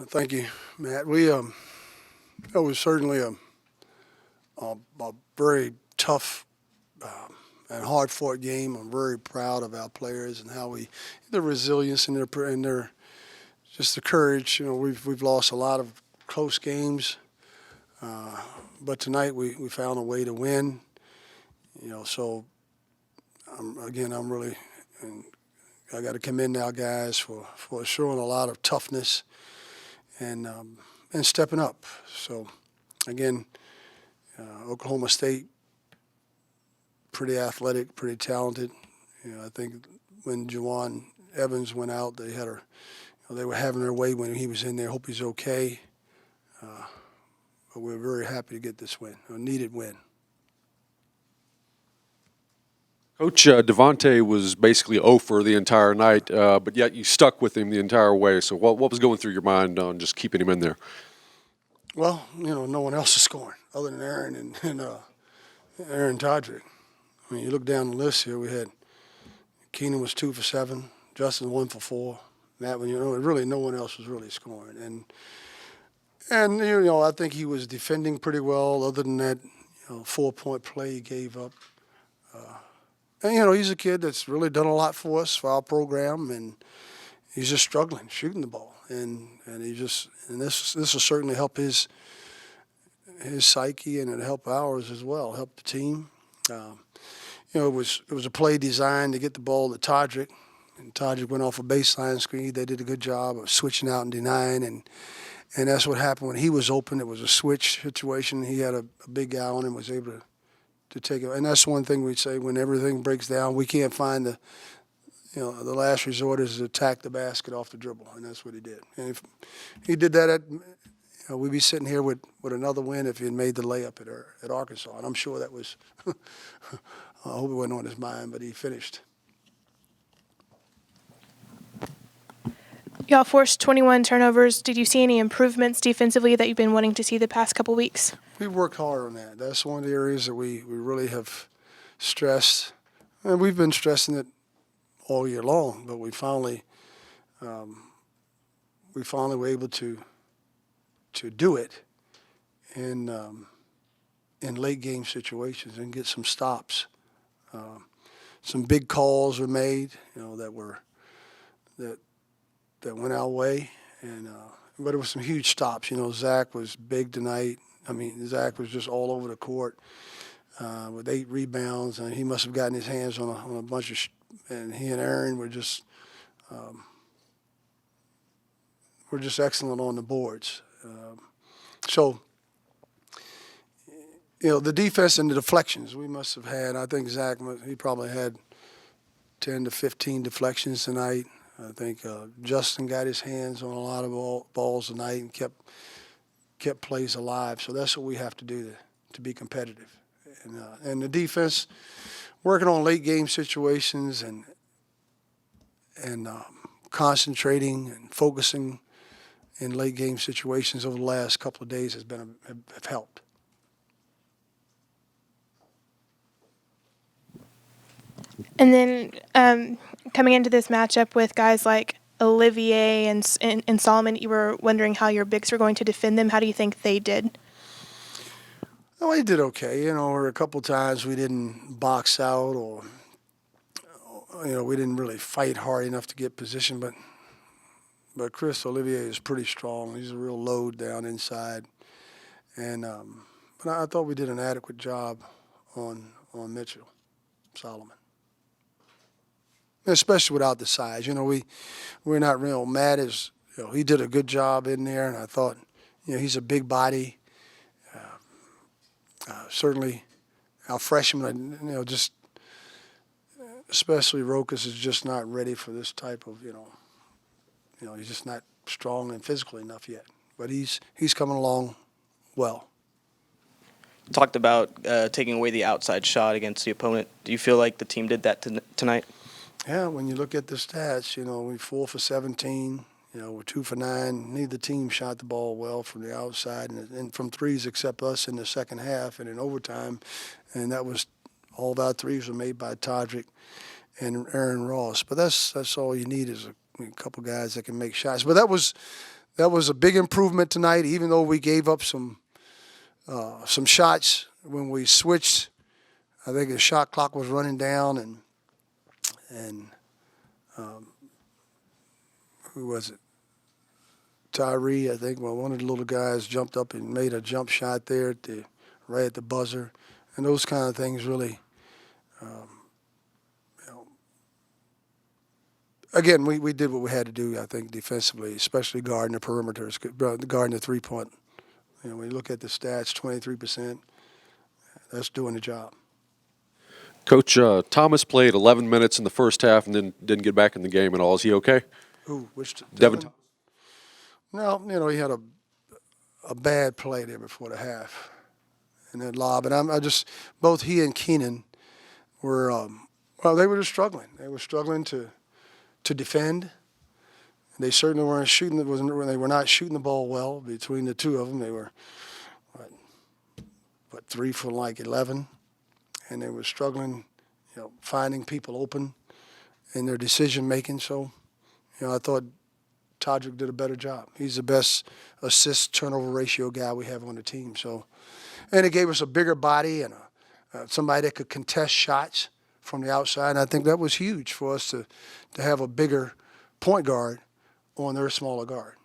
Thank you, Matt. It was certainly a very tough and hard-fought game. I'm very proud of our players and how their resilience and their just the courage. We've lost a lot of close games, but tonight we found a way to win. So I'm really, and I got to commend our guys for showing a lot of toughness and stepping up. So again, Oklahoma State, pretty athletic, pretty talented. I think when Juwan Evans went out, they were having their way when he was in there. Hope he's okay. But we're very happy to get this win, a needed win. Coach, Devontae was basically 0 for the entire night, but yet you stuck with him the entire way. So what was going through your mind on just keeping him in there? Well, no one else is scoring other than Aaron and Aaron Todrick. I mean, you look down the list here. We had Keenan was 2 for 7, Justin 1 for 4. Matt, really no one else was really scoring. And I think he was defending pretty well. Other than that, 4-point play he gave up. And he's a kid that's really done a lot for us, for our program, and he's just struggling shooting the ball. And this will certainly help his psyche, and it'll help ours as well, help the team. It was a play designed to get the ball to Todrick, and Todrick went off a baseline screen. They did a good job of switching out and denying, and that's what happened when he was open. It was a switch situation. He had a big guy on him, was able to take it. And that's one thing we'd say when everything breaks down, we can't find the last resort is to attack the basket off the dribble, and that's what he did. And if he did that, we'd be sitting here with another win if he had made the layup at Arkansas. And I'm sure that was, I hope it wasn't on his mind, but he finished. Y'all forced 21 turnovers. Did you see any improvements defensively that you've been wanting to see the past couple weeks? We've worked hard on that. That's one of the areas that we really have stressed. And we've been stressing it all year long, but we finally were able to do it in late game situations and get some stops. Some big calls were made, that went our way, but it was some huge stops. Zach was big tonight. I mean, Zach was just all over the court with 8 rebounds, and he must have gotten his hands on a bunch of. And he and Aaron were just excellent on the boards. So the defense and the deflections we must have had. I think Zach, he probably had 10 to 15 deflections tonight. I think Justin got his hands on a lot of balls tonight and kept plays alive. So that's what we have to do to be competitive. And the defense, working on late game situations and concentrating and focusing in late game situations over the last couple of days have helped. And then coming into this matchup with guys like Olivier and Solomon, you were wondering how your bigs were going to defend them. How do you think they did? Oh, they did okay. There were a couple times we didn't box out or we didn't really fight hard enough to get position. But Chris Olivier is pretty strong. He's a real load down inside. And but I thought we did an adequate job on Mitchell Solomon. Especially without the size. We're not real mad as he did a good job in there, and I thought he's a big body. Certainly our freshman, just especially Rokas is just not ready for this type of, he's just not strong and physical enough yet. But he's coming along well. Talked about taking away the outside shot against the opponent. Do you feel like the team did that tonight? Yeah, when you look at the stats, we 4 for 17, we're 2 for 9. Neither team shot the ball well from the outside and from threes except us in the second half and in overtime. And that was all of our threes were made by Todrick and Aaron Ross. But that's all you need is a couple guys that can make shots. But that was that was a big improvement tonight, even though we gave up some shots when we switched. I think the shot clock was running down, and who was it? Tyree, I think. Well, one of the little guys jumped up and made a jump shot there right at the buzzer, and those kind of things really. Again, we did what we had to do, I think, defensively, especially guarding the perimeters, guarding the three-point. When you look at the stats, 23%, that's doing the job. Coach, Thomas played 11 minutes in the first half and then didn't get back in the game at all. Is he okay? Who? Which? Devin. No, he had a bad play there before the half in that lob. And both he and Keenan were, they were just struggling. They were struggling to defend. They certainly weren't shooting. They were not shooting the ball well between the two of them. They were, 3 for like 11, and they were struggling, finding people open in their decision making. So, I thought Todrick did a better job. He's the best assist turnover ratio guy we have on the team. So, and it gave us a bigger body and somebody that could contest shots from the outside. And I think that was huge for us to have a bigger point guard on their smaller guard.